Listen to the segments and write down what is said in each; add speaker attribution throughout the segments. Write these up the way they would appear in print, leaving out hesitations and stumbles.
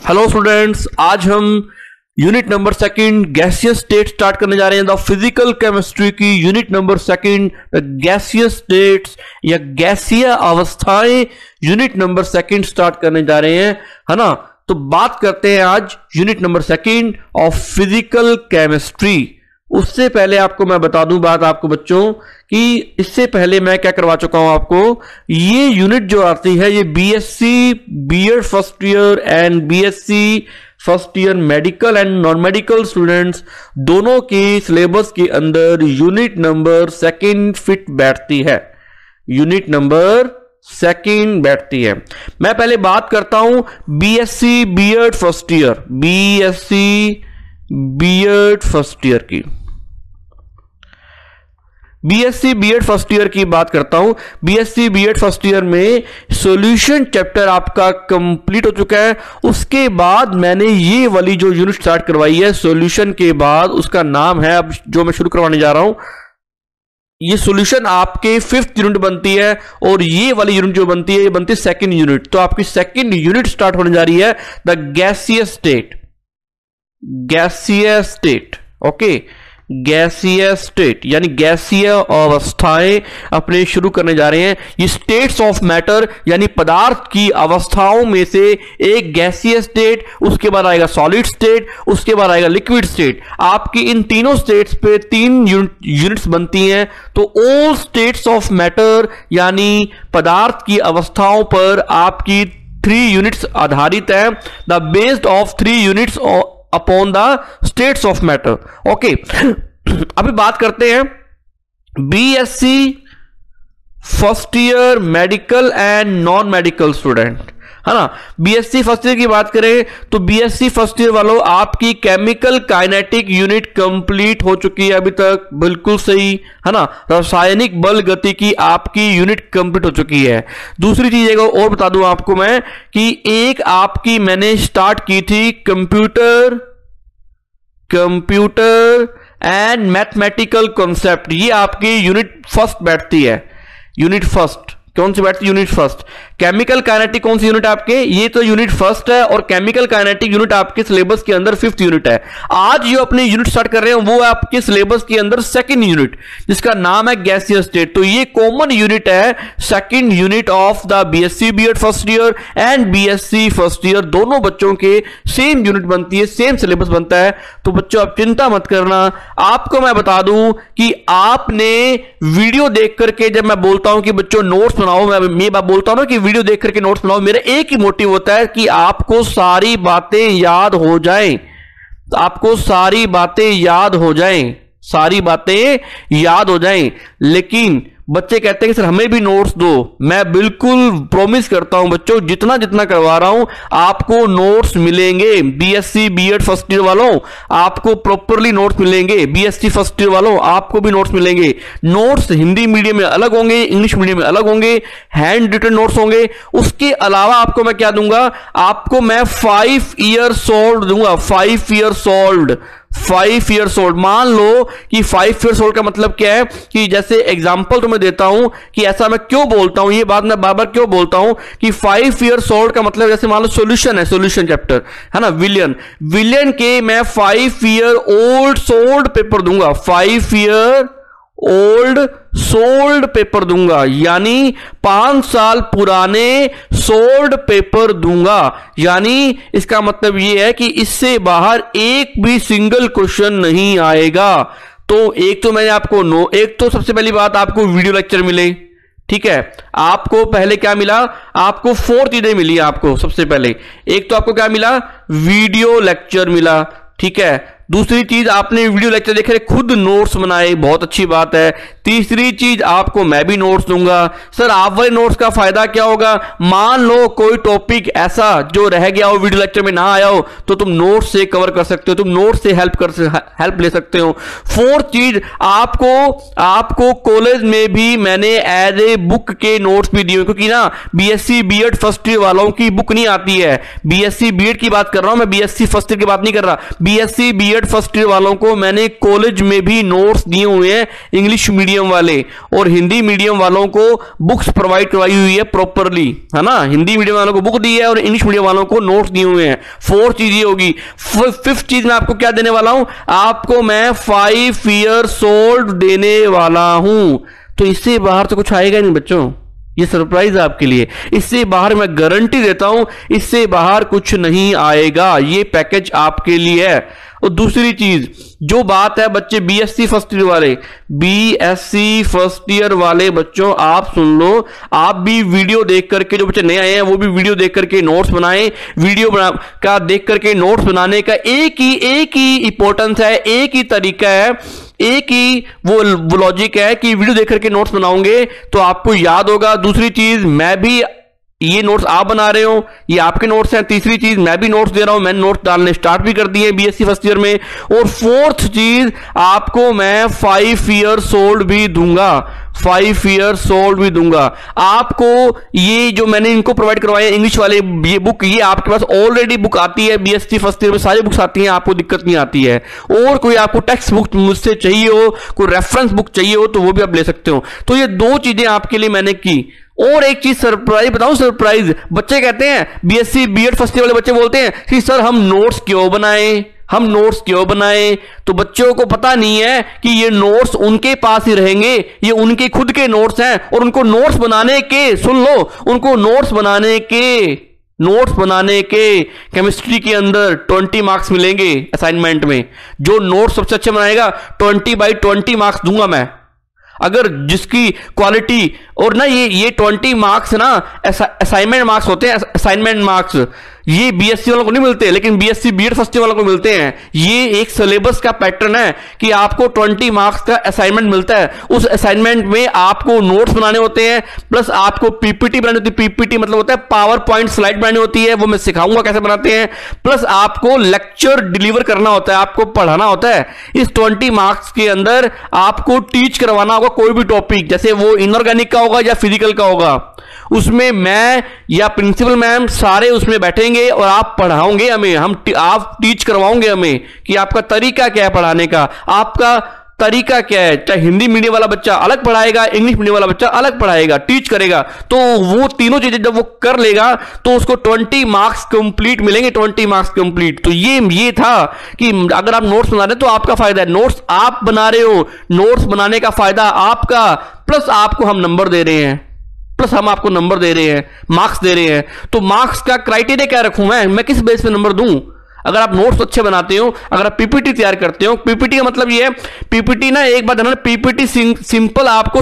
Speaker 1: Hello students, आज हम unit number second gaseous state start करने जा रहे हैं। द फिजिकल केमिस्ट्री की unit number second gaseous states या गैसीय अवस्थाएं यूनिट नंबर सेकंड स्टार्ट करने जा रहे हैं, है ना। तो बात करते हैं आज unit number second of physical chemistry. उससे पहले आपको मैं बता दूं बात आपको बच्चों कि इससे पहले मैं क्या करवा चुका हूं आपको। ये यूनिट जो आती है ये BSc BEd first year and BSc first year medical and non medical students दोनों के सिलेबस के अंदर यूनिट नंबर सेकंड फिट बैठती है। यूनिट नंबर सेकंड बैठती है। मैं पहले बात करता हूं BSc BEd first year, BSc BEd first year की। बीएससी बीएड फर्स्ट ईयर की बात करता हूं। बीएससी बीएड फर्स्ट ईयर में सॉल्यूशन चैप्टर आपका कंप्लीट हो चुका है। उसके बाद मैंने ये वाली जो यूनिट स्टार्ट करवाई है सॉल्यूशन के बाद, उसका नाम है अब जो मैं शुरू करवाने जा रहा हूं। ये सॉल्यूशन आपके 5th यूनिट बनती है और ये वाली यूनिट जो बनती है ये बनती है सेकंड यूनिट। तो आपकी सेकंड यूनिट स्टार्ट होने जा रही है द गैसियस स्टेट। गैसीय स्टेट, ओके, गैसीय स्टेट यानी गैसीय अवस्थाएं अपने शुरू करने जा रहे हैं। ये स्टेट्स ऑफ मैटर यानी पदार्थ की अवस्थाओं में से एक गैसीय स्टेट, उसके बाद आएगा सॉलिड स्टेट, उसके बाद आएगा लिक्विड स्टेट। आपकी इन तीनों स्टेट्स पे 3 यूनिट्स बनती हैं। तो ऑल स्टेट्स ऑफ मैटर यानी पदार्थ की अवस्थाओं पर आपकी 3 यूनिट्स आधारित है। The based of 3 units upon the states of matter, okay. अभी बात करते हैं BSc first year medical and non medical student, है ना। बीएससी फर्स्ट ईयर की बात करें तो बीएससी फर्स्ट ईयर वालों आपकी केमिकल काइनेटिक यूनिट कंप्लीट हो चुकी है अभी तक, बिल्कुल सही, है ना। रासायनिक बल गति की आपकी यूनिट कंप्लीट हो चुकी है। दूसरी चीज एक और बता दूं आपको मैं कि एक आपकी मैंने स्टार्ट की थी कंप्यूटर एंड मैथमेटिकल कॉन्सेप्ट। ये आपकी यूनिट फर्स्ट बैठती है। यूनिट फर्स्ट कौन सी बैठती है? Unit first. केमिकल काइनेटिक कौन सी यूनिट आपके? ये तो यूनिट फर्स्ट है और केमिकल काइनेटिक यूनिट आपके सिलेबस के अंदर 5th यूनिट है। आज जो अपनी यूनिट स्टार्ट कर रहे हैं वो आपके सिलेबस के अंदर सेकंड यूनिट जिसका नाम है गैसियस स्टेट। तो ये कॉमन यूनिट है, second unit of the BSc BEd first year and BSc first year. दोनों बच्चों के सेम यूनिट बनती है, सेम सिलेबस बनता है। तो बच्चों आप चिंता मत करना। आपको मैं बता दूं कि आपने वीडियो देख करके, जब मैं बोलता हूं कि बच्चों नोट्स बनाओ, मैं बोलता हूं ना कि वीडियो देख करके नोट्स बनाओ, मेरा एक ही मोटिव होता है कि आपको सारी बातें याद हो जाएं। आपको सारी बातें याद हो जाएं, सारी बातें याद हो जाएं। लेकिन बच्चे कहते हैं कि सर हमें भी नोट्स दो। मैं बिल्कुल प्रॉमिस करता हूं बच्चों, जितना जितना करवा रहा हूं आपको नोट्स मिलेंगे। बीएससी बीएड फर्स्ट ईयर वालों आपको प्रॉपरली नोट्स मिलेंगे। बीएससी फर्स्ट ईयर वालों आपको भी नोट्स मिलेंगे। नोट्स हिंदी मीडियम में अलग होंगे, इंग्लिश मीडियम में अलग होंगे, हैंड रिटन नोट्स होंगे। उसके अलावा आपको मैं क्या दूंगा? आपको मैं 5 ईयर सोल्ड दूंगा। 5 ईयर सोल्ड, 5 ईयर ओल्ड। मान लो कि 5 ईयर ओल्ड का मतलब क्या है कि जैसे एग्जांपल तो मैं देता हूं कि ऐसा मैं क्यों बोलता हूं, ये बात मैं बार बार क्यों बोलता हूं कि 5 ईयर ओल्ड का मतलब जैसे मान लो सॉल्यूशन है, सॉल्यूशन चैप्टर है ना, विलियन के मैं 5 ईयर ओल्ड सोल्ड पेपर दूंगा। 5 ईयर ओल्ड सोल्ड पेपर दूंगा यानी 5 साल पुराने सोल्ड पेपर दूंगा। यानी इसका मतलब यह है कि इससे बाहर एक भी सिंगल क्वेश्चन नहीं आएगा। तो एक तो मैंने आपको एक तो सबसे पहली बात आपको वीडियो लेक्चर मिले, ठीक है। आपको पहले क्या मिला? आपको 4 चीजें मिली। आपको सबसे पहले एक तो आपको क्या मिला? वीडियो लेक्चर मिला, ठीक है। दूसरी चीज आपने वीडियो लेक्चर देखे, खुद नोट्स बनाए, बहुत अच्छी बात है। तीसरी चीज आपको मैं भी नोट्स दूंगा। सर आप वाले नोट्स का फायदा क्या होगा? मान लो कोई टॉपिक ऐसा जो रह गया हो, वीडियो लेक्चर में ना आया हो, तो तुम नोट्स से कवर कर सकते हो, तुम नोट्स से हेल्प ले सकते हो। 4th चीज आपको कॉलेज में भी मैंने एज ए बुक के नोट्स भी दिए, क्योंकि ना बीएससी बीएड फर्स्ट ईयर वालों की बुक नहीं आती है। बीएससी बीएड की बात कर रहा हूं मैं, बीएससी फर्स्ट ईयर की बात नहीं कर रहा। BSc BEd BEd first year वालों को मैंने कॉलेज में भी नोट्स दिए हुए हैं, इंग्लिश मीडियम वाले और हिंदी मीडियम वालों को बुक्स प्रोवाइड करवाई हुई है प्रॉपरली, है ना। हिंदी मीडियम वालों को बुक दी है और इंग्लिश मीडियम वालों को नोट्स दिए हुए हैं। 4 चीजें होगी। 5th चीज मैं आपको क्या देने वाला हूं, आपको मैं 5 years old देने वाला हूं। तो इससे बाहर तो कुछ आएगा नहीं बच्चों, ये सरप्राइज है आपके लिए। इससे बाहर मैं गारंटी देता हूं, इससे बाहर कुछ नहीं आएगा। ये पैकेज आपके लिए है। और दूसरी चीज जो बात है बच्चे बीएससी फर्स्ट ईयर वाले, बीएससी फर्स्ट ईयर वाले बच्चों आप सुन लो, आप भी वीडियो देख करके, जो बच्चे नए आए हैं वो भी वीडियो देख करके नोट्स बनाएं। वीडियो का देख करके नोट्स बनाने का एक ही इंपॉर्टेंस है, एक ही तरीका है, एक ही वो लॉजिक है कि वीडियो देख करके नोट्स बनाओगे तो आपको याद होगा। दूसरी चीज मैं भी, ये नोट्स आप बना रहे हो, ये आपके नोट्स हैं। तीसरी चीज मैं भी नोट्स दे रहा हूं, मैंने नोट्स डालने स्टार्ट भी कर दिए बीएससी फर्स्ट ईयर में। और 4th चीज आपको मैं 5 years old भी दूंगा, 5 years old भी दूंगा आपको। ये जो मैंने इनको प्रोवाइड करवाए इंग्लिश वाले, ये बुक, ये आपके पास ऑलरेडी बुक आती है बीएससी फर्स्ट ईयर में, सारी बुक्स आती हैं, आपको दिक्कत नहीं आती है। और कोई आपको टेक्स्ट बुक मुझसे चाहिए हो, कोई रेफरेंस बुक चाहिए हो तो वो भी आप ले सकते हो। तो ये 2 चीजें आपके लिए मैंने की। और एक चीज सरप्राइज बताऊं, सरप्राइज बच्चे कहते हैं, बीएससी बीएड फर्स्ट ईयर वाले बच्चे बोलते हैं कि सर हम नोट्स क्यों बनाएं, हम नोट्स क्यों बनाएं। तो बच्चों को पता नहीं है कि ये नोट्स उनके पास ही रहेंगे, ये उनके खुद के नोट्स हैं। और उनको नोट्स बनाने के, सुन लो, उनको नोट्स बनाने के केमिस्ट्री के अंदर 20 मार्क्स मिलेंगे असाइनमेंट में। जो नोट्स सबसे अच्छे बनाएगा 20/20 मार्क्स दूंगा मैं। अगर जिसकी क्वालिटी, और ना ये 20 मार्क्स ना असाइनमेंट मार्क्स होते हैं, असाइनमेंट मार्क्स ये बीएससी वालों को नहीं मिलते, लेकिन बीएससी बीएड फर्स्ट ईयर वालों को मिलते हैं। ये एक सिलेबस का पैटर्न है कि आपको 20 मार्क्स का असाइनमेंट मिलता है। उस असाइनमेंट में आपको नोट्स बनाने होते हैं, प्लस आपको पीपीटी बनानी होती है। पीपीटी मतलब होता है पावर पॉइंट स्लाइड बनानी होती है, वो मैं सिखाऊंगा कैसे बनाते हैं। प्लस आपको लेक्चर डिलीवर करना होता है, आपको पढ़ाना होता है। इस 20 मार्क्स के अंदर आपको टीच करवाना होगा कोई भी टॉपिक, जैसे वो इनऑर्गेनिक का होगा या फिजिकल का होगा, उसमें मैं या प्रिंसिपल मैम सारे उसमें बैठेंगे और आप पढ़ाओगे हमें, आप टीच करवाओगे हमें कि आपका तरीका क्या है पढ़ाने का, आपका तरीका क्या है। चाहे हिंदी मीडियम वाला बच्चा अलग पढ़ाएगा, इंग्लिश मीडियम वाला बच्चा अलग पढ़ाएगा, टीच करेगा। तो वो तीनों चीजें जब वो कर लेगा तो उसको 20 मार्क्स कंप्लीट मिलेंगे, 20 मार्क्स कंप्लीट। तो ये था कि अगर आप नोट्स बना रहे हो तो आपका फायदा है, नोट्स आप बना रहे हो, नोट्स बनाने का फायदा आपका, प्लस आपको हम नंबर दे रहे हैं, प्लस हम आपको नंबर दे रहे हैं, मार्क्स दे रहे हैं। तो मार्क्स का क्राइटेरिया क्या रखूं मैं किस बेस पे नंबर दूं। अगर आप नोट्स अच्छे बनाते हो, अगर आप पीपीटी तैयार करते हो, पीपीटी का मतलब ये है, पीपीटी ना एक बात है, पीपीटी सिंपल आपको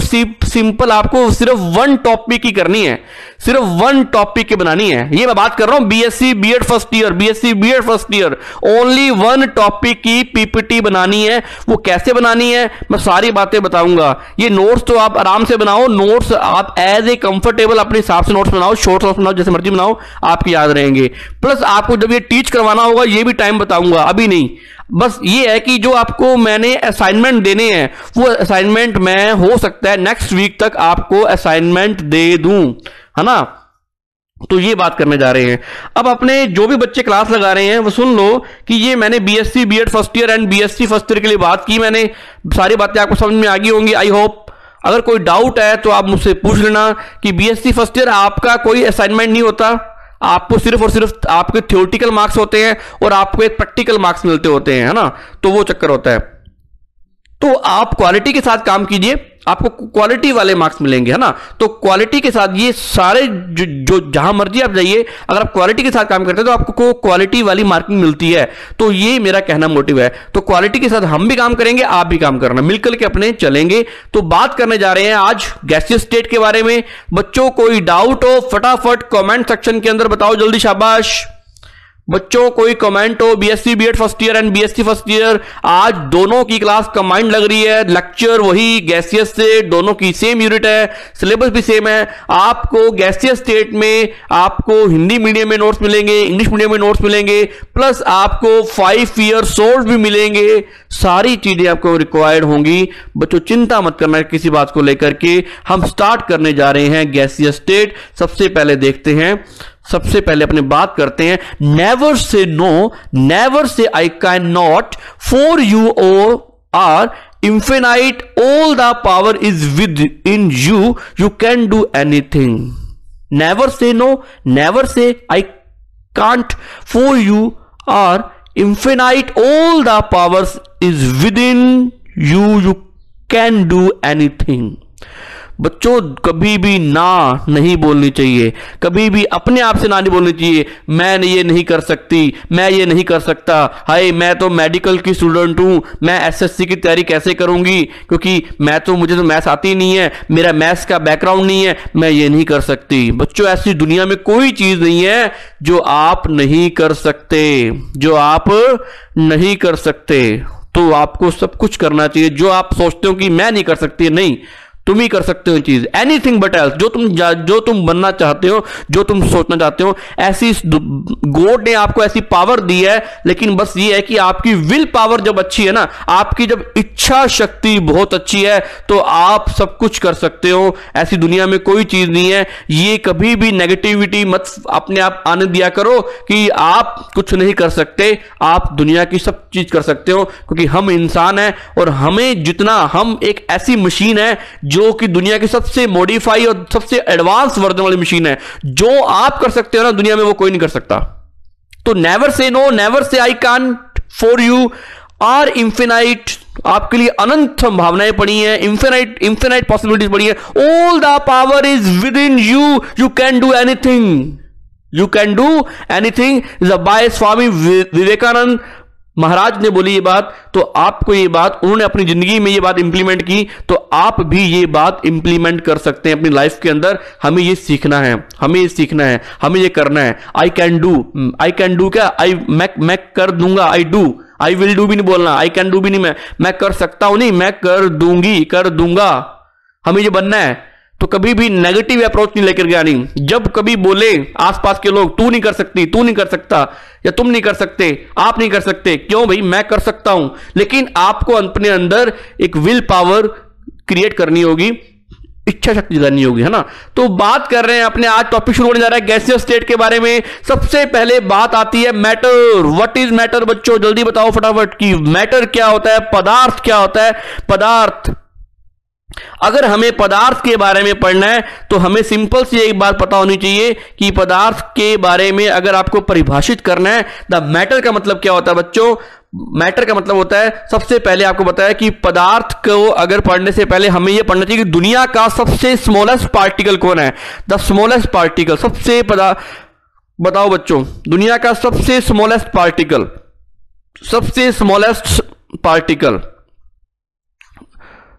Speaker 1: सिर्फ 1 टॉपिक की करनी है, सिर्फ 1 टॉपिक की बनानी है। ये मैं बात कर रहा हूं BSc BEd first year, BSc BEd first year, only 1 topic की पीपीटी बनानी है। वो कैसे बनानी है मैं सारी बातें बताऊंगा। ये नोट्स तो आप आराम से बनाओ, नोट्स आप एज ए कंफर्टेबल अपने हिसाब से नोट्स बनाओ, शॉर्ट नोट्स बनाओ, जैसे मर्जी बनाओ, आपको याद रहेंगे। प्लस आपको जब ये टीच करवाना होगा ये भी टाइम बताऊंगा, अभी नहीं। बस ये है कि जो आपको मैंने असाइनमेंट देने हैं वो असाइनमेंट मैं हो सकता है नेक्स्ट वीक तक आपको असाइनमेंट दे दूं, है ना। तो ये बात करने जा रहे हैं। अब अपने जो भी बच्चे क्लास लगा रहे हैं वो सुन लो कि ये मैंने BSc BEd first year and BSc first year के लिए बात की, मैंने सारी बातें आपको समझ में आ गई होंगी, आई होप। अगर कोई डाउट है तो आप मुझसे पूछ लेना कि बीएससी फर्स्ट ईयर आपका कोई असाइनमेंट नहीं होता, आपको सिर्फ और सिर्फ आपके थ्योरेटिकल मार्क्स होते हैं और आपको एक प्रैक्टिकल मार्क्स मिलते होते हैं, है ना। तो वो चक्कर होता है। तो आप क्वालिटी के साथ काम कीजिए, आपको क्वालिटी वाले मार्क्स मिलेंगे, है ना। तो क्वालिटी के साथ ये सारे जो जहां मर्जी आप जाइए, अगर आप क्वालिटी के साथ काम करते हैं तो आपको क्वालिटी वाली मार्किंग मिलती है। तो ये मेरा कहना मोटिव है। तो क्वालिटी के साथ हम भी काम करेंगे, आप भी काम करना, मिलकर के अपने चलेंगे। तो बात करने जा रहे हैं आज गैसियस स्टेट के बारे में। बच्चों कोई डाउट हो फटाफट कमेंट सेक्शन के अंदर बताओ, जल्दी, शाबाश। बच्चों कोई कमेंट हो, BSc BEd first year and BSc first year, आज दोनों की क्लास कंबाइंड लग रही है, लेक्चर वही गैसियस से, दोनों की सेम यूनिट है, सिलेबस भी सेम है। आपको गैसियस स्टेट में आपको हिंदी मीडियम में नोट्स मिलेंगे, इंग्लिश मीडियम में नोट्स मिलेंगे, प्लस आपको 5 years old भी मिलेंगे। सारी चीजें आपको रिक्वायर्ड होंगी। बच्चों चिंता मत करना किसी बात को लेकर के। हम स्टार्ट करने जा रहे हैं गैसियस स्टेट। सबसे पहले देखते हैं सबसे पहले अपने बात करते हैं, never say no, never say I can not, for you are infinite, all the power is within you, you can do anything. Never say no, never say I can't, for you are infinite, all the powers is within you, you can do anything. बच्चों कभी भी ना नहीं बोलनी चाहिए, कभी भी अपने आप से ना नहीं बोलनी चाहिए। मैं ये नहीं कर सकती, मैं ये नहीं कर सकता, हाय मैं तो मेडिकल की स्टूडेंट हूं, मैं एसएससी की तैयारी कैसे करूंगी, क्योंकि मुझे तो मैथ्स आती नहीं है, मेरा मैथ्स का बैकग्राउंड नहीं है, मैं ये नहीं कर सकती। बच्चों ऐसी दुनिया में कोई चीज नहीं है जो आप नहीं कर सकते, जो आप नहीं कर सकते। तो आपको सब कुछ करना चाहिए। जो आप सोचते हो कि मैं नहीं कर सकती, नहीं, तुम ही कर सकते हो चीज। एनीथिंग बट एल्स, जो तुम बनना चाहते हो, जो तुम सोचना चाहते हो, ऐसी गॉड ने आपको ऐसी पावर दी है। लेकिन बस ये है कि आपकी विल पावर जब अच्छी है ना, आपकी जब इच्छा शक्ति बहुत अच्छी है, तो आप सब कुछ कर सकते हो। ऐसी दुनिया में कोई चीज नहीं है। ये कभी भी नेगेटिविटी मत अपने आप आने दिया करो कि आप कुछ नहीं कर सकते। आप दुनिया की सब चीज कर सकते हो, क्योंकि हम इंसान हैं और हमें जितना, हम एक ऐसी मशीन है जो कि दुनिया की सबसे मॉडिफाई और सबसे एडवांस वर्जन वाली मशीन है। जो आप कर सकते हो ना दुनिया में, वो कोई नहीं कर सकता। तो never say no, never say I can't, for you are infinite, आपके लिए अनंत संभावनाएं पड़ी हैं, इंफिनाइट पॉसिबिलिटीज पड़ी है। All the power is within you, you can do anything, you can do anything. By Swami Vivekananda Maharaj ने बोली ये बात, तो आपको ये बात, उन्होंने अपनी जिंदगी में ये बात इंप्लीमेंट की, तो आप भी ये बात इंप्लीमेंट कर सकते हैं अपनी लाइफ के अंदर। हमें ये सीखना है, हमें ये सीखना है, हमें ये करना है। आई कैन डू क्या, मैं कर दूंगा, आई विल डू भी नहीं बोलना, आई कैन डू भी नहीं, मैं कर सकता हूं नहीं, मैं कर दूंगा। हमें ये बनना है। तो कभी भी नेगेटिव अप्रोच नहीं लेकर गया। नहीं, जब कभी बोले आसपास के लोग तू नहीं कर सकती, तू नहीं कर सकता, या तुम नहीं कर सकते, आप नहीं कर सकते, क्यों भाई, मैं कर सकता हूं। लेकिन आपको अपने अंदर एक विल पावर क्रिएट करनी होगी, इच्छा शक्ति जगानी होगी, है ना। तो बात कर रहे हैं अपने, आज टॉपिक शुरू होने जा रहा है गैसियस स्टेट के बारे में। सबसे पहले बात आती है मैटर। व्हाट इज मैटर बच्चों, जल्दी बताओ फटाफट कि मैटर क्या होता है, पदार्थ क्या होता है। पदार्थ, अगर हमें पदार्थ के बारे में पढ़ना है तो हमें सिंपल सी एक बात पता होनी चाहिए कि पदार्थ के बारे में अगर आपको परिभाषित करना है, द मैटर का मतलब क्या होता है बच्चों। मैटर का मतलब होता है, सबसे पहले आपको बताया कि पदार्थ को अगर पढ़ने से पहले हमें यह पढ़ना चाहिए कि दुनिया का सबसे स्मॉलेस्ट पार्टिकल कौन है। द स्मॉलेस्ट पार्टिकल, बताओ बच्चों, दुनिया का सबसे स्मॉलेस्ट पार्टिकल,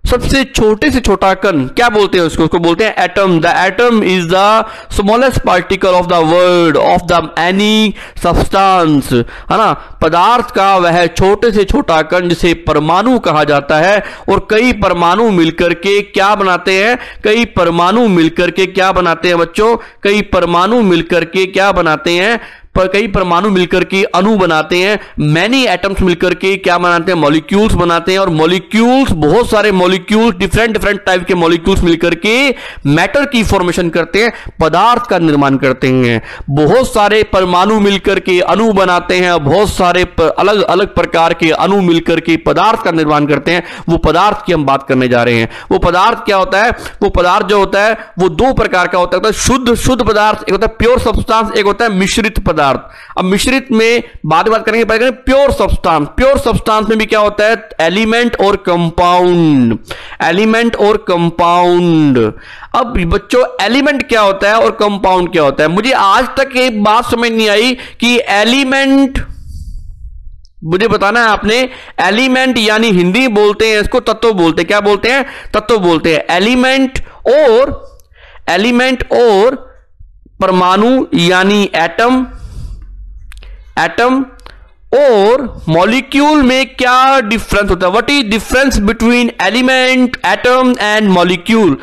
Speaker 1: सबसे छोटे से छोटा कण क्या बोलते हैं उसको बोलते हैं atom. The atom is the smallest particle of the world of the any substance, है ना। पदार्थ का वह छोटे से छोटा कण जिसे परमाणु कहा जाता है। और कई परमाणु मिलकर के क्या बनाते हैं, कई परमाणु मिलकर के क्या बनाते हैं बच्चों, कई परमाणु मिलकर के क्या बनाते हैं, पर कई परमाणु मिलकर के अणु बनाते हैं। मैनी एटम्स मिलकर के क्या बनाते हैं, मॉलिक्यूल्स बनाते हैं। और मॉलिक्यूल्स, बहुत सारे मॉलिक्यूल्स, डिफरेंट टाइप के मॉलिक्यूल्स मिलकर के मैटर की फॉर्मेशन करते हैं, पदार्थ का निर्माण करते हैं। बहुत सारे परमाणु मिलकर के अणु बनाते हैं, बहुत सारे अलग अलग प्रकार के अणु मिलकर के पदार्थ का निर्माण करते हैं। वो पदार्थ की हम बात करने जा रहे हैं। वो पदार्थ क्या होता है, वो पदार्थ जो होता है वो दो प्रकार का होता है। शुद्ध पदार्थ एक होता है प्योर सब्सटेंस, एक होता है मिश्रित पदार्थ। अब मिश्रित में बात करेंगे, पहले प्योर सब्सटेंस। प्योर सब्सटेंस में भी क्या होता है, एलिमेंट और कंपाउंड, एलिमेंट और कंपाउंड। अब बच्चों एलिमेंट क्या होता है और कंपाउंड क्या होता है, मुझे आज तक एक बात समझ नहीं आई कि एलिमेंट, मुझे बताना है आपने। एलिमेंट यानी हिंदी बोलते हैं इसको तत्व बोलते हैं, क्या बोलते हैं, तत्व बोलते हैं। एलिमेंट और परमाणु यानी एटम और मॉलिक्यूल में क्या डिफरेंस होता है। What is difference between element, atom and molecule.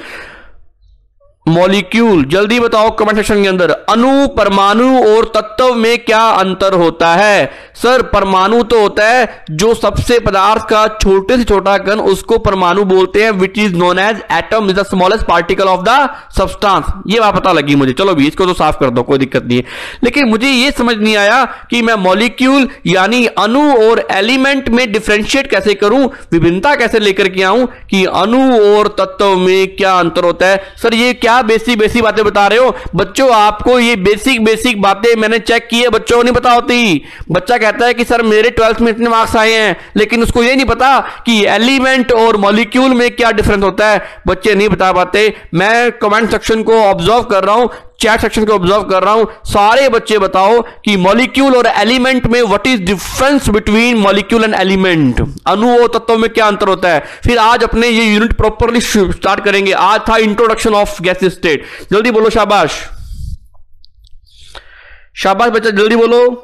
Speaker 1: Molecule, जल्दी बताओ कमेंट सेक्शन के अंदर। अणु, परमाणु और तत्व में क्या अंतर होता है? सर परमाणु तो होता है जो सबसे पदार्थ का छोटे से छोटा कण, उसको परमाणु बोलते हैं, which is known as atom, is the smallest particle of the substance. ये बात पता लगी मुझे, चलो भी इसको तो साफ कर दो, कोई दिक्कत नहीं है। लेकिन मुझे ये समझ नहीं आया कि मैं मॉलिक्यूल यानी अणु और एलिमेंट में डिफरेंशिएट कैसे करूं, विभिन्नता कैसे लेकर के आऊं कि अणु और तत्व में क्या अंतर होता है। सर ये क्या बेसिक बातें बता रहे हो बच्चों? आपको ये बेसिक बातें मैंने चेक की है, बच्चों को नहीं पता होती। बच्चा कहता है कि सर मेरे 12th में इतने मार्क्स आए हैं, लेकिन उसको ये नहीं पता कि एलिमेंट और मॉलिक्यूल में क्या डिफरेंस होता है। बच्चे नहीं बता पाते। मैं कमेंट सेक्शन को ऑब्जर्व कर रहा हूं, चैट सेक्शन को ऑब्जर्व कर रहा हूं, सारे बच्चे बताओ कि मॉलिक्यूल और एलिमेंट में what is difference between molecule and element, अणु और तत्वों में क्या अंतर होता है। फिर आज अपने ये यूनिट प्रॉपरली स्टार्ट करेंगे। आज था इंट्रोडक्शन ऑफ गैस स्टेट। जल्दी बोलो, शाबाश शाबाश बच्चा, जल्दी बोलो,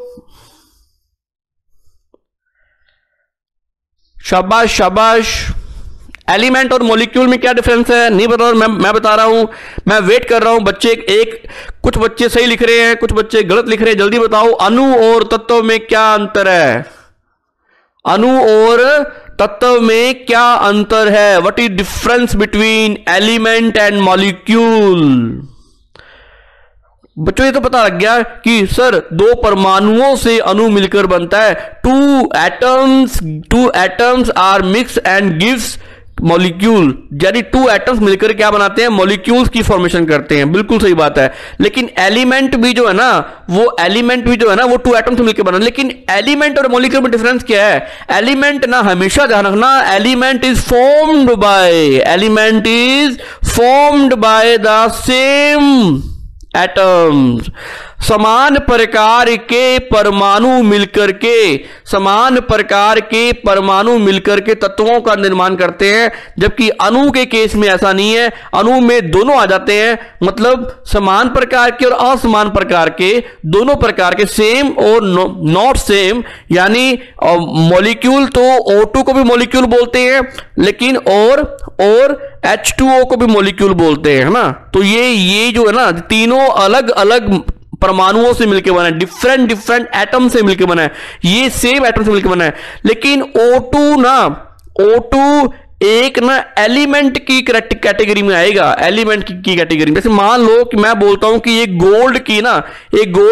Speaker 1: शाबाश शाबाश। एलिमेंट और मॉलिक्यूल में क्या डिफरेंस है? नहीं बता रहा, मैं बता रहा हूं, मैं वेट कर रहा हूं। बच्चे कुछ बच्चे सही लिख रहे हैं, कुछ बच्चे गलत लिख रहे हैं। जल्दी बताओ, अणु और तत्व में क्या अंतर है? अणु और तत्व में क्या अंतर है? What is difference between element and molecule? बच्चों ये तो पता लग गया कि सर दो परमाणुओं से अणु मिलकर बनता है। Two atoms are mix and gives molecule, यानी टू एटम्स मिलकर क्या बनाते हैं? मॉलिक्यूल्स की फॉर्मेशन करते हैं। बिल्कुल सही बात है। लेकिन एलिमेंट भी जो है ना, वो टू एटम्स से मिलकर बना। लेकिन एलिमेंट और मॉलिक्यूल में डिफरेंस क्या है? एलिमेंट ना, हमेशा ध्यान रखना, element is formed by the same atoms. समान प्रकार के परमाणु मिलकर के तत्वों का निर्माण करते हैं, जबकि अणु के केस में ऐसा नहीं है। अणु में दोनों आ जाते हैं, मतलब समान प्रकार के और असमान प्रकार के, दोनों प्रकार के, सेम और नॉट सेम। यानी मॉलिक्यूल तो O2 को भी मॉलिक्यूल बोलते हैं, लेकिन और H2O को भी मॉलिक्यूल बोलते हैं, है ना। तो ये जो है ना, तीनों अलग अलग परमाणुओं से मिलकर बना है, डिफरेंट एटम से मिलकर बना है। ये सेम एटम से मिलकर बना है। लेकिन O2 एक ना एलिमेंट की कैटेगरी में आएगा, एलिमेंट की कैटेगरी में। जैसे मान लो कि मैं बोलता हूं कि एक गोल्ड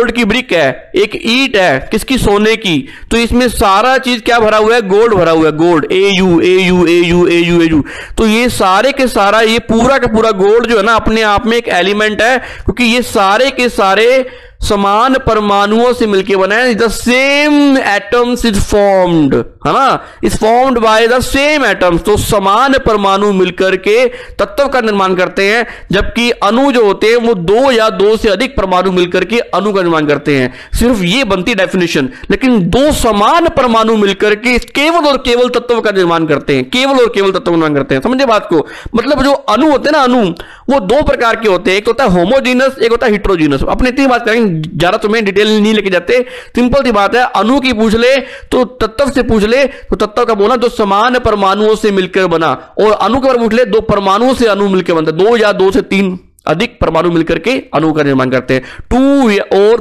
Speaker 1: की ब्रिक है, एक ईंट है, किसकी? सोने की। तो इसमें सारा चीज क्या भरा हुआ है? गोल्ड भरा हुआ है, गोल्ड, AU। तो ये सारे के सारा, ये पूरा का पूरा गोल्ड जो है ना, अपने आप में एक एलिमेंट है, क्योंकि ये सारे के सारे समान परमाणुओं से मिलकर बना है। The same atoms is formed, है ना, is formed by the same atoms. तो समान परमाणु मिलकर के तत्व का निर्माण करते हैं, जबकि अणु जो होते हैं वो दो या दो से अधिक परमाणु मिलकर के अणु का निर्माण करते हैं। सिर्फ ये बनती डेफिनेशन। लेकिन दो समान परमाणु मिलकर के केवल और केवल तत्व का निर्माण करते हैं, केवल और केवल तत्व का निर्माण करते हैं। समझे बात को? मतलब जो अणु होते हैं ना, अणु वो दो प्रकार के होते हैं, एक होता है होमोजीनस, एक होता है हिट्रोजीनस। अपने इतनी बात करेंगे, ज्यादा तुम्हें डिटेल नहीं लेके जाते, सिंपल सी बात है। अणु की पूछ ले तो तत्व से पूछ ले तो तत्व का बोलना जो समान परमाणुओं से मिलकर बना, और अणु के बारे में पूछ ले, दो परमाणुओं से अणु मिलकर बनता है, दो या दो से तीन अधिक परमाणु मिलकर के अणु का निर्माण करते हैं। 2 और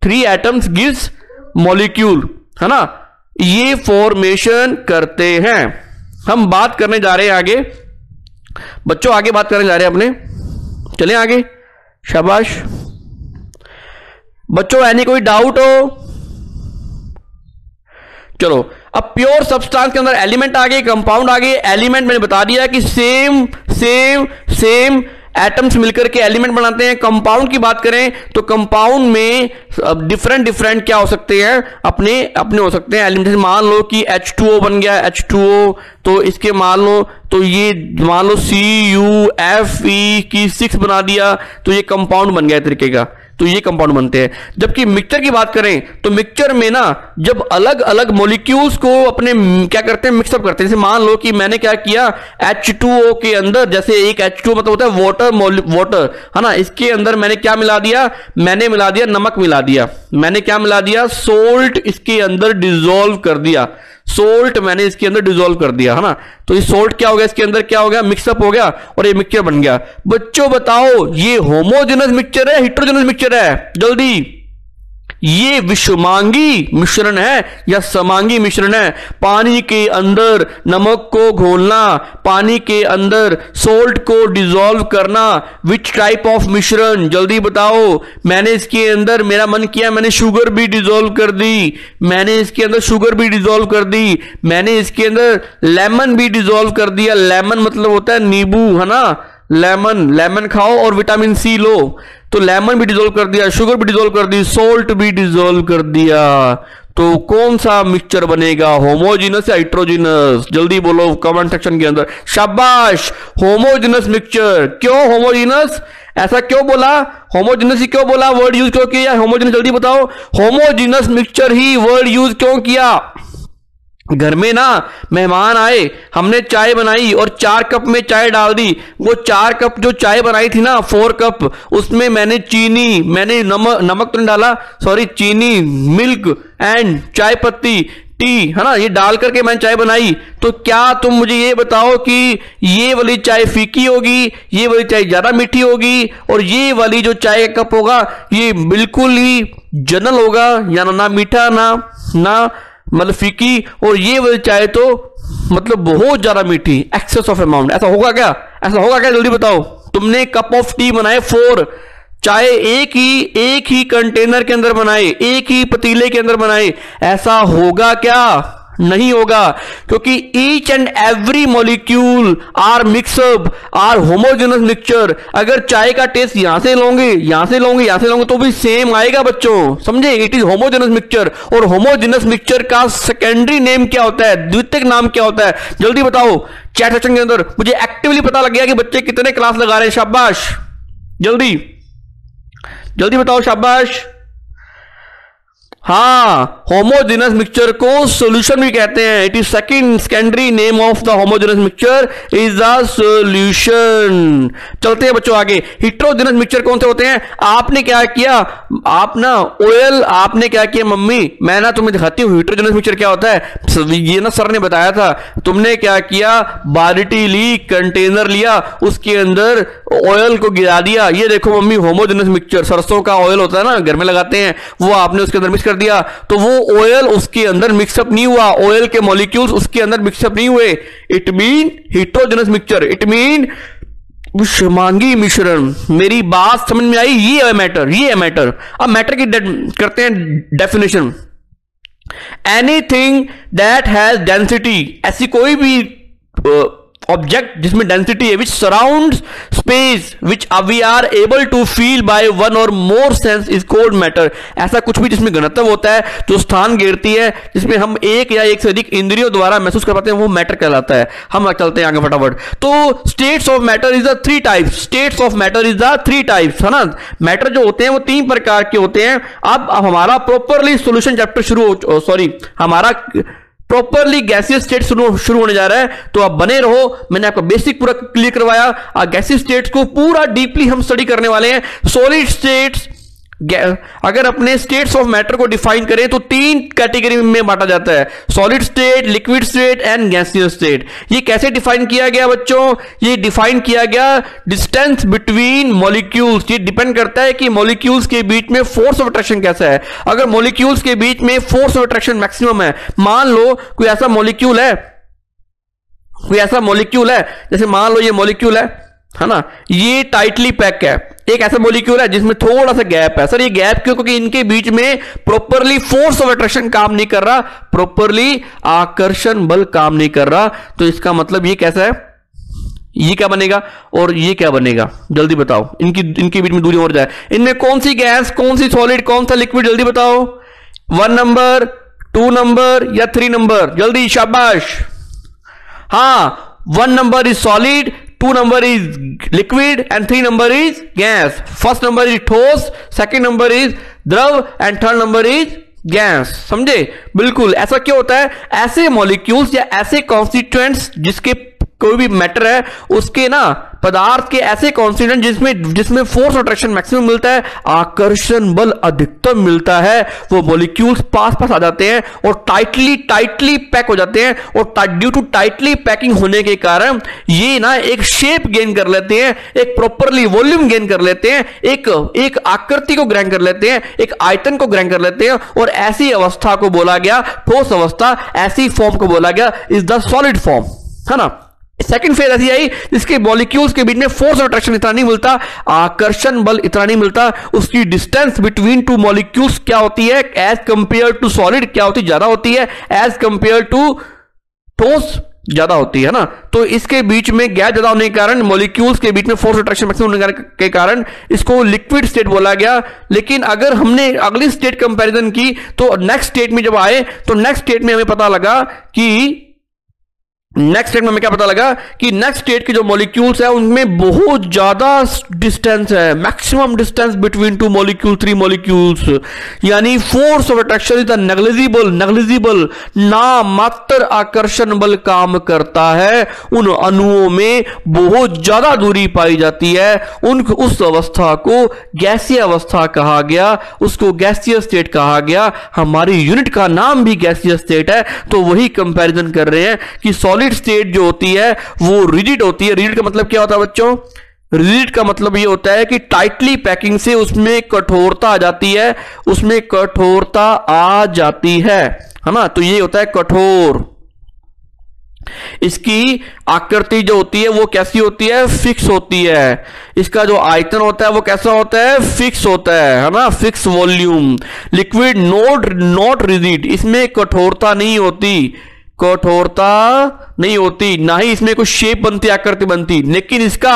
Speaker 1: 3 एटम्स गिव्स मॉलिक्यूल, है ना, ये फॉर्मेशन करते हैं। हम बात करने जा रहे हैं आगे बच्चों, आगे बात करने जा रहे हैं अपने, चलें आगे, शाबाश बच्चों। यानी कोई डाउट हो? चलो, अब प्योर सब्सटेंस के अंदर एलिमेंट आ गए, कंपाउंड आ गए। एलिमेंट मैंने बता दिया कि सेम एटम्स मिलकर के एलिमेंट बनाते हैं। कंपाउंड की बात करें तो कंपाउंड में डिफरेंट क्या हो सकते हैं? अपने हो सकते हैं एलिमेंट। मान लो कि H2O बन गया, H2O, तो इसके मान लो CuFe की 6 बना दिया, तो ये कंपाउंड बन गया तरीके का। तो ये कंपाउंड बनते हैं। जबकि मिक्सचर की बात करें तो मिक्सचर में ना, जब अलग अलग मॉलिक्यूल्स को अपने क्या करते हैं? मिक्सअप करते हैं। जैसे मान लो कि मैंने क्या किया, H2O के अंदर, जैसे एक H2O मतलब होता है वाटर, है ना, इसके अंदर मैंने क्या मिला दिया? मैंने मिला दिया नमक मिला दिया। मैंने क्या मिला दिया, सोल्ट इसके अंदर डिसॉल्व कर दिया, सोल्ट मैंने इसके अंदर डिसॉल्व कर दिया, है ना। तो ये सोल्ट क्या हो गया, इसके अंदर क्या हो गया, मिक्सअप हो गया और ये मिक्सचर बन गया। बच्चों बताओ ये होमोजेनस मिक्सचर है, हेटेरोजेनस मिक्सचर है, जल्दी। ये विषमांगी मिश्रण है या समांगी मिश्रण है। पानी के अंदर नमक को घोलना, पानी के अंदर सोल्ट को डिसॉल्व करना, विच टाइप ऑफ मिश्रण, जल्दी बताओ। मैंने इसके अंदर, मेरा मन किया मैंने शुगर भी डिसॉल्व कर दी, मैंने इसके अंदर शुगर भी डिसॉल्व कर दी, मैंने इसके अंदर लेमन भी डिसॉल्व कर दिया। लेमन मतलब होता है नींबू, है ना, लेमन, लेमन खाओ और विटामिन सी लो। तो लेमन भी डिसॉल्व कर दिया, शुगर भी डिसॉल्व कर दी, सोल्ट भी डिसॉल्व कर दिया। तो कौन सा मिक्सचर बनेगा, होमोजेनस या हेटेरोजेनस, जल्दी बोलो कमेंट सेक्शन के अंदर। शाबाश, होमोजेनस मिक्सचर। क्यों होमोजेनस, ऐसा क्यों बोला, होमोजेनस ही क्यों बोला, वर्ड यूज क्यों किया होमोजेनस, जल्दी बताओ। होमोजेनस मिक्सचर ही वर्ड यूज क्यों किया। घर में ना मेहमान आए, हमने चाय बनाई और 4 कप में चाय डाल दी। वो 4 कप जो चाय बनाई थी ना, 4 कप, उसमें मैंने चीनी, मैंने नमक तो नहीं डाला, सॉरी, चीनी, मिल्क एंड चाय पत्ती, टी, है ना, ये डाल करके मैंने चाय बनाई। तो क्या तुम मुझे ये बताओ कि ये वाली चाय फीकी होगी, ये वाली चाय ज्यादा मीठी होगी, और ये वाली जो चाय का कप होगा ये बिल्कुल ही जनरल होगा, या ना मीठा ना मतलब फीकी, और ये वाली चाय तो मतलब बहुत ज्यादा मीठी, एक्सेस ऑफ अमाउंट। ऐसा होगा क्या, ऐसा होगा क्या, जल्दी बताओ। तुमने कप ऑफ टी बनाए 4, चाय एक ही कंटेनर के अंदर बनाए, एक ही पतीले के अंदर बनाए, ऐसा होगा क्या, नहीं होगा, क्योंकि each and every molecule are mix up, are homogeneous mixture. अगर चाय का टेस्ट यहां से लोगे, यहां से लोगे, यहां से लोगे तो भी सेम आएगा बच्चों, समझे। It is homogeneous mixture. और होमोजेनस मिक्सचर का सेकेंडरी नेम क्या होता है, द्वितीयक नाम क्या होता है, जल्दी बताओ चैट सेक्शन के अंदर। मुझे एक्टिवली पता लग गया कि बच्चे कितने क्लास लगा रहे हैं, शाबाश, जल्दी जल्दी बताओ, शाबाश। हाँ, होमोजेनस मिक्सचर को सॉल्यूशन भी कहते हैं। It is second secondary name of the homogeneous mixture is the solution. चलते हैं बच्चों आगे। हेटेरोजेनस मिक्सचर कौन से होते हैं, आपने क्या किया, आप ना ऑयल, आपने क्या किया मम्मी, मैं ना तुम्हें दिखाती हूँ हेटेरोजेनस मिक्सचर क्या होता है। ये ना सर ने बताया था, तुमने क्या किया, बाल्टी ली, कंटेनर लिया, उसके अंदर ऑयल को गिरा दिया। ये देखो मम्मी होमोजेनस मिक्सचर, सरसों का ऑयल होता है ना, घर में लगाते हैं, वो आपने उसके अंदर मिक्स कर दिया, तो वो ऑयल उसके अंदर मिक्सअप नहीं हुआ, ऑयल के मॉलिक्यूल्स उसके अंदर मिक्सअप नहीं हुए। It mean heterogeneous mixture, it mean विषमांगी मिश्रण। मेरी बात समझ में आई, ये है मैटर, ये है मैटर। अब मैटर की करते हैं definition. Anything that has density, ऐसी कोई भी ऑब्जेक्ट जिसमें डेंसिटी है, which surrounds space which we are able to feel by one or more sense is called matter. ऐसा कुछ भी जिसमें घनत्व होता है, जो स्थान घेरती है, जिसमें हम एक या एक से अधिक इंद्रियों द्वारा महसूस कर पाते हैं, वो मैटर कहलाता है। हम चलते हैं आगे फटाफट। तो states of matter is the 3 types, states of matter is the 3 types, है ना। मैटर जो होते हैं वो 3 प्रकार के होते हैं। अब हमारा प्रॉपरली सॉल्यूशन चैप्टर शुरू, सॉरी, हमारा प्रॉपरली गैसियस स्टेट शुरू होने जा रहा है। तो आप बने रहो, मैंने आपका बेसिक पूरा क्लियर करवाया। गैसियस स्टेट्स को पूरा डीपली हम स्टडी करने वाले हैं। सॉलिड स्टेट्स, अगर अपने स्टेट्स ऑफ मैटर को डिफाइन करें तो 3 कैटेगरी में बांटा जाता है, solid state, liquid state and gaseous state. ये कैसे डिफाइन किया गया बच्चों, ये डिफाइन किया गया डिस्टेंस बिटवीन मॉलिक्यूल्स। ये डिपेंड करता है कि मॉलिक्यूल्स के बीच में फोर्स ऑफ अट्रैक्शन कैसा है। अगर मॉलिक्यूल्स के बीच में फोर्स ऑफ अट्रैक्शन मैक्सिमम है, मान लो कोई ऐसा मॉलिक्यूल है, कोई ऐसा मॉलिक्यूल है, जैसे मान लो ये मॉलिक्यूल है ना, ये टाइटली पैक है। एक ऐसा मॉलिक्यूल है जिसमें थोड़ा सा गैप है। सर ये गैप क्यों, क्योंकि इनके बीच में प्रॉपरली फोर्स ऑफ अट्रैक्शन काम नहीं कर रहा, प्रॉपरली आकर्षण बल काम नहीं कर रहा। तो इसका मतलब ये कैसा है, ये क्या बनेगा और ये क्या बनेगा, जल्दी बताओ। इनके बीच में दूरी और जाए, इनमें कौन सी गैस, कौन सी सॉलिड, कौन सा लिक्विड, जल्दी बताओ। 1 नंबर, 2 नंबर या 3 नंबर, जल्दी, शाबाश। हाँ, 1 number is solid, 2 number is liquid and 3 number is gas. First number is ठोस, second number is द्रव and third number is gas. समझे, बिल्कुल ऐसा क्यों होता है। ऐसे मॉलिक्यूल्स या ऐसे कॉन्स्टिट्यूएंट्स जिसके कोई भी मैटर है उसके ना पदार्थ के ऐसे कॉन्स्टिट्यूएंट जिसमें फोर्स ऑफ अट्रैक्शन मैक्सिमम मिलता है, आकर्षण बल अधिकतम मिलता है, वो मॉलिक्यूल्स पास आ जाते हैं और टाइटली पैक हो जाते हैं। और ड्यू टू टाइटली पैकिंग होने के कारण ये ना एक शेप गेन कर लेते हैं, एक प्रॉपरली वॉल्यूम गेन कर लेते हैं, एक आकृति को ग्रहण कर लेते हैं, एक आयतन को ग्रहण कर लेते हैं। और ऐसी अवस्था को बोला गया ठोस अवस्था, ऐसी फॉर्म को बोला गया इज द सॉलिड फॉर्म, है ना। सेकंड फेज ऐसी आई जिसके मॉलिक्यूल्स के बीच में फोर्स ऑफ अट्रैक्शन इतना नहीं मिलता, आकर्षण बल इतना नहीं मिलता, उसकी डिस्टेंस बिटवीन टू मॉलिक्यूल्स क्या होती है एज कंपेयर टू सॉलिड, क्या होती है, ज्यादा होती है, एज कंपेयर टू ठोस ज्यादा होती है ना। तो इसके बीच में गैप ज्यादा होने के कारण, मॉलिक्यूल्स के बीच में फोर्स अट्रैक्शन मैक्सिमम होने के कारण इसको लिक्विड स्टेट बोला गया। लेकिन अगर हमने अगली स्टेट कंपैरिजन की तो नेक्स्ट स्टेट में जब आए तो नेक्स्ट स्टेट में हमें पता लगा कि नेक्स्ट स्टेट के जो मॉलिक्यूल्स है उनमें बहुत ज्यादा डिस्टेंस है, maximum distance between two molecule, 3 molecules, यानी force of attraction is negligible, ना मात्र आकर्षण बल काम करता है, उन अणुओं में बहुत ज्यादा दूरी पाई जाती है। उस अवस्था को गैसीय अवस्था कहा गया, उसको गैसीय स्टेट कहा गया। हमारी यूनिट का नाम भी गैसीय स्टेट है। तो वही कंपैरिजन कर रहे हैं कि सॉलिड स्टेट जो होती है वो रिजिड होती है। रिजिड का मतलब क्या होता है बच्चों? रिजिड का मतलब ये होता है कि टाइटली पैकिंग से उसमें कठोरता आ जाती है, है ना। तो ये होता है कठोर। इसकी आकृति जो होती है वो कैसी होती है? फिक्स होती है। इसका जो आयतन होता है वो कैसा होता है? फिक्स होता है ना, fix volume. Liquid not rigid, इसमें कठोरता नहीं होती, ना ही इसमें कुछ शेप बनती, आकृति बनती, लेकिन इसका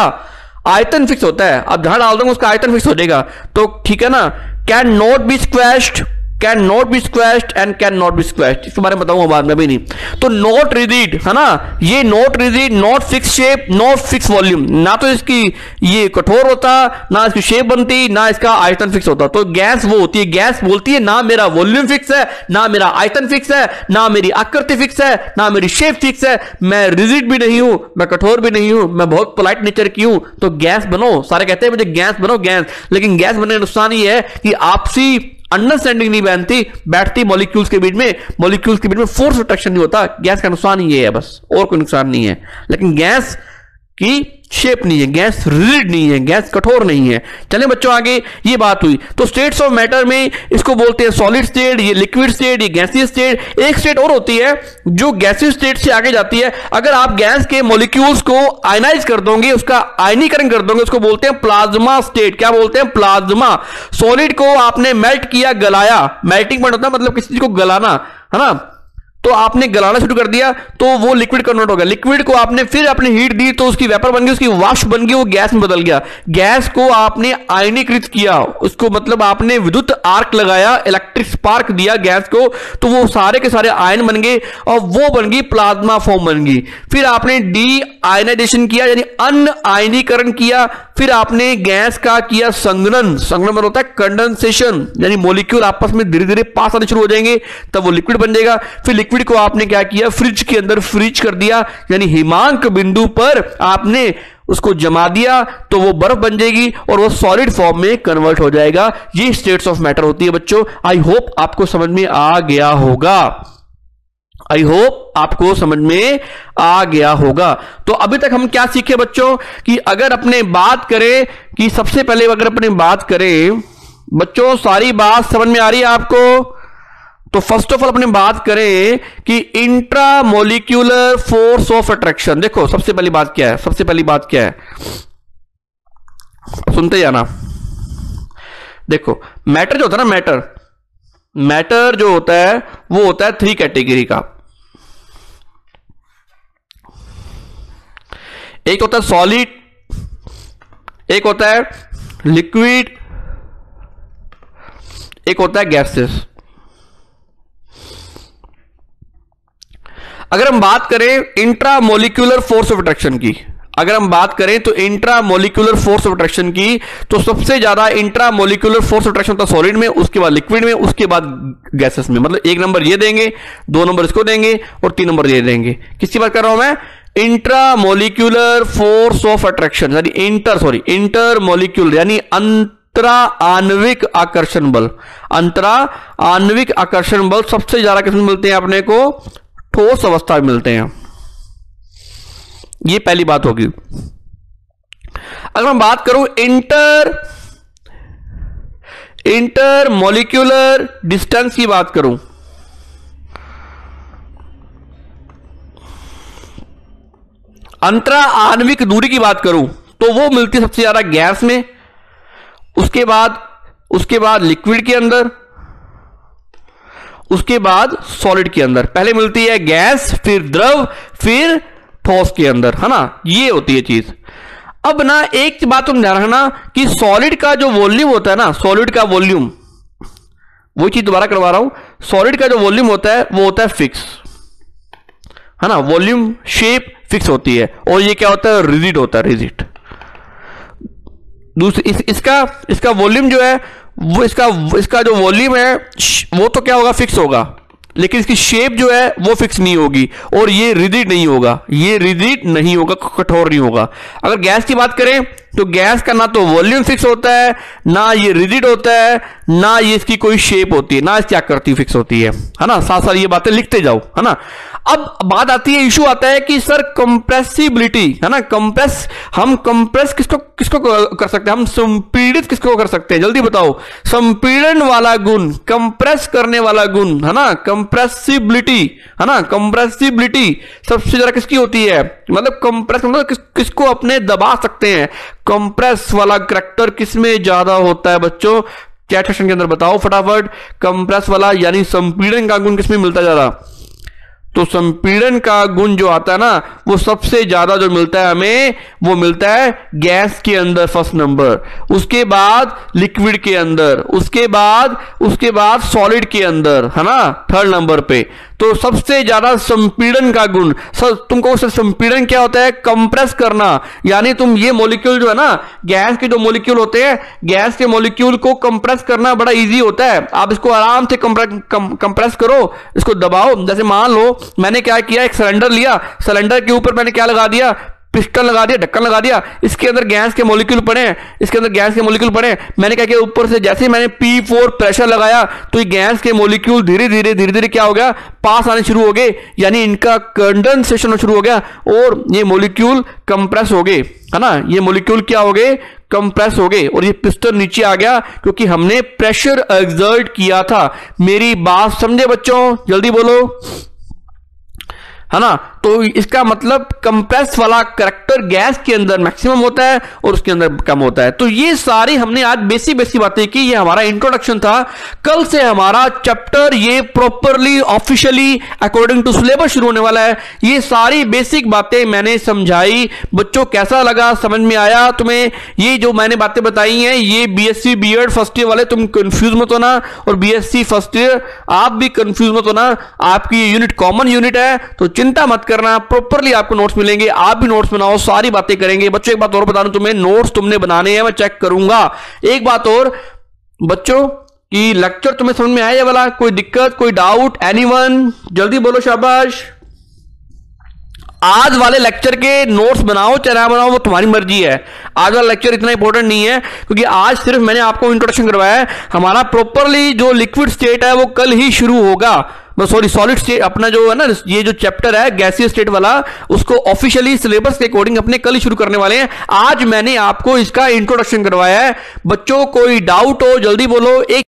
Speaker 1: आयतन फिक्स होता है। अब जहां डाल दूंगा उसका आयतन फिक्स हो जाएगा। तो ठीक है ना। Can not be squashed and can not be squashed, इसके बारे में बताऊंगा बाद में, भी नहीं। तो नॉट रिजिड, है ना, ये not rigid, not fix shape, not fix volume, ना तो इसकी ये कठोर होता, ना इसकी शेप बनती, ना इसका आयतन फिक्स होता। तो गैस वो होती है, गैस बोलती है ना मेरा वॉल्यूम फिक्स है, ना मेरा आयतन फिक्स है, ना मेरी आकृति फिक्स है, ना मेरी शेप फिक्स है, मैं रिजिड भी नहीं हूं, मैं कठोर भी नहीं हूं, मैं बहुत पोलाइट नेचर की हूं। तो गैस बनो, सारे कहते हैं मुझे गैस बनो, गैस। लेकिन गैस बनने का नुकसान ये है कि आपसी अंडरस्टैंडिंग नहीं बैठती मॉलिक्यूल्स के बीच में फोर्स अट्रैक्शन नहीं होता। गैस का नुकसान ये है बस, और कोई नुकसान नहीं है। लेकिन गैस की शेप नहीं है, गैस रिजिड नहीं है, गैस कठोर नहीं है। चलें बच्चों आगे, ये बात हुई। तो स्टेट्स ऑफ मैटर में इसको बोलते हैं सॉलिड स्टेट, ये लिक्विड स्टेट, ये गैसीय स्टेट। एक स्टेट और होती है जो गैसीय स्टेट से आगे जाती है। अगर आप गैस के मॉलिक्यूल्स को आयनाइज कर दोगे, उसका आयनीकरण कर दोगे, उसको बोलते हैं प्लाज्मा स्टेट। क्या बोलते हैं? प्लाज्मा। सॉलिड को आपने मेल्ट किया, गलाया, मेल्टिंग पॉइंट होता है मतलब किसी चीज को गलाना, है ना। तो आपने गलाना शुरू कर दिया तो वो लिक्विड कन्वर्ट हो गया। लिक्विड को आपने फिर अपने हीट दी तो उसकी वेपर बन गई, उसकी वाष्प बन गई, वो गैस में बदल गया। गैस को आपने आयनीकृत किया, उसको मतलब आपने विद्युत आर्क लगाया, इलेक्ट्रिक स्पार्क दिया गैस को, तो वो सारे के सारे आयन बन गए और वो बन गई प्लाज्मा फॉर्म बन गई। फिर आपने डी आयनाइजेशन किया यानी अनआयनीकरण किया। फिर आपने गैस का किया संघनन मतलब होता है कंडेंसेशन, यानी मॉलिक्यूल आपस में धीरे धीरे पास आने शुरू हो जाएंगे, तब वो लिक्विड बन जाएगा। फिर लिक्विड को आपने क्या किया? फ्रिज के अंदर फ्रीज कर दिया, यानी हिमांक बिंदु पर आपने उसको जमा दिया तो वो बर्फ बन जाएगी और वो सॉलिड फॉर्म में कन्वर्ट हो जाएगा। ये स्टेट्स ऑफ मैटर होती है बच्चों। आई होप आपको समझ में आ गया होगा। तो अभी तक हम क्या सीखे बच्चों कि अगर अपने बात करें कि सबसे पहले अगर अपने बात करें बच्चों, सारी बात समझ में आ रही है आपको? तो फर्स्ट ऑफ ऑल अपने बात करें कि intra molecular force of attraction. देखो सबसे पहली बात क्या है, सुनते जाना। देखो मैटर जो होता है ना, मैटर जो होता है वो होता है 3 कैटेगरी का। एक होता है सॉलिड, एक होता है लिक्विड, एक होता है गैसेस। अगर हम बात करें intra molecular force of attraction की, तो सबसे ज्यादा intra molecular force of attraction होता है सॉलिड में, उसके बाद लिक्विड में, उसके बाद गैसेस में। मतलब 1 नंबर ये देंगे, 2 नंबर इसको देंगे और 3 नंबर ये देंगे। किसकी बात कर रहा हूं मैं? इंट्रामोलिक्यूलर फोर्स ऑफ अट्रैक्शन, यानी इंटरमोलिक्यूलर यानी अंतरा आणविक आकर्षण बल। अंतरा आणविक आकर्षण बल सबसे ज्यादा किसमें मिलते हैं अपने को? ठोस अवस्था में मिलते हैं। ये पहली बात होगी। अगर मैं बात करूं इंटरमोलिक्यूलर डिस्टेंस की बात करूं, अंतरा आणविक दूरी की बात करूं, तो वो मिलती है सबसे ज्यादा गैस में, उसके बाद लिक्विड के अंदर, उसके बाद सॉलिड के अंदर। पहले मिलती है गैस, फिर द्रव, फिर ठोस के अंदर, है ना। ये होती है चीज। अब ना एक बात तुम ध्यान रखना कि सॉलिड का जो वॉल्यूम होता है ना, सॉलिड का वॉल्यूम, वो चीज दोबारा करवा रहा हूं, सॉलिड का जो वॉल्यूम होता है वो होता है फिक्स, है ना। वॉल्यूम शेप फिक्स होती है, और ये क्या होता है? रिजिड होता है, रिजिड। दूसरी इसका वॉल्यूम जो है वो इसका जो वॉल्यूम है वो तो क्या होगा? फिक्स होगा, लेकिन इसकी शेप जो है वो फिक्स नहीं होगी, और ये रिजिड नहीं होगा, कठोर नहीं होगा। अगर गैस की बात करें तो गैस का ना तो वॉल्यूम फिक्स होता है, ना ये रिजिड होता है, ना ये इसकी कोई शेप होती है, ना इसकी आकृति फिक्स होती है ना। साथ साथ ये बातें लिखते जाओ, है ना। अब बात आती है, इशू आता है कि सर कंप्रेसिबिलिटी, है ना। हम कंप्रेस किसको कर सकते हैं? हम संपीड़ित किसको कर सकते हैं? जल्दी बताओ। संपीड़न वाला गुण, कंप्रेस करने वाला गुण, है ना, कंप्रेसिबिलिटी, है ना। कंप्रेसिबिलिटी सबसे ज्यादा किसकी होती है? मतलब कंप्रेस मतलब किसको अपने दबा सकते हैं? कंप्रेस वाला करैक्टर किसमें ज्यादा होता है बच्चों? चैट सेक्शन के अंदर बताओ फटाफट। कंप्रेस वाला यानी संपीड़न का गुण किसमें मिलता है ज्यादा? तो संपीड़न का गुण जो आता है ना, वो सबसे ज्यादा जो मिलता है हमें, वो मिलता है गैस के अंदर फर्स्ट नंबर, उसके बाद लिक्विड के अंदर, उसके बाद सॉलिड के अंदर, है ना, थर्ड नंबर पे। तो सबसे ज्यादा संपीड़न का गुण, तुमको संपीड़न क्या होता है? कंप्रेस करना, यानी तुम ये मॉलिक्यूल जो है ना, गैस के जो मॉलिक्यूल होते हैं, गैस के मॉलिक्यूल को कंप्रेस करना बड़ा इजी होता है। आप इसको आराम से कंप्रेस करो, इसको दबाओ। जैसे मान लो मैंने क्या किया, एक सिलेंडर लिया, सिलेंडर के ऊपर मैंने क्या लगा दिया? पिस्टन लगा दिया, ढक्कन लगा दिया, इसके अंदर गैस के मॉलिक्यूल पड़े हैं, मैंने क्या किया, ऊपर से जैसे मैंने P4 प्रेशर लगाया तो ये गैस के मॉलिक्यूल धीरे धीरे क्या हो गया? पास आने शुरू हो गए, यानी इनका कंडेंसेशन शुरू हो गया, और ये मॉलिक्यूल कंप्रेस हो गए, है ना। ये मॉलिक्यूल क्या हो गए? कंप्रेस हो गए, और ये पिस्टन नीचे आ गया क्योंकि हमने प्रेशर एक्सर्ट किया था। मेरी बात समझे बच्चों? जल्दी बोलो, है ना। तो इसका मतलब कंप्रेस वाला करैक्टर गैस के अंदर मैक्सिमम होता है और उसके अंदर कम होता है। तो ये सारी हमने आज बेसिक बातें की। ये हमारा इंट्रोडक्शन था। कल से हमारा चैप्टर ये properly officially according to syllabus शुरू होने वाला है। ये सारी बेसिक बातें मैंने समझाई। बच्चों कैसा लगा? समझ में आया तुम्हें? ये जो मैंने बातें बताई हैं, ये बीएससी बीएड फर्स्ट ईयर वाले तुम कंफ्यूज मत होना, और बीएससी फर्स्ट ईयर आप भी कंफ्यूज मत होना। आपकी ये यूनिट कॉमन यूनिट है, तो चिंता मत करना, प्रॉपरली आपको नोट्स मिलेंगे। आप भी नोट्स बनाओ, सारी बातें करेंगे। बच्चों एक बात और बता दूं तुम्हें, नोट्स तुमने बनाने हैं, मैं चेक करूंगा। एक बात और बच्चों कि लेक्चर तुम्हें समझ में आया ये वाला? कोई दिक्कत, कोई डाउट? एनीवन? जल्दी बोलो, शाबाश। आज वाले लेक्चर के नोट्स बनाओ चाहे ना बनाओ, वो तुम्हारी मर्जी है। आज वाला लेक्चर इतना इंपॉर्टेंट नहीं है क्योंकि आज सिर्फ मैंने आपको इंट्रोडक्शन करवाया है। हमारा प्रॉपरली जो लिक्विड स्टेट है वो कल ही शुरू होगा। सॉरी, सॉलिड स्टेट अपना जो है ना, ये जो चैप्टर है गैसीय स्टेट वाला, उसको ऑफिशियली सिलेबस के अकॉर्डिंग अपने कल ही शुरू करने वाले हैं। आज मैंने आपको इसका इंट्रोडक्शन करवाया है। बच्चों कोई डाउट हो जल्दी बोलो। एक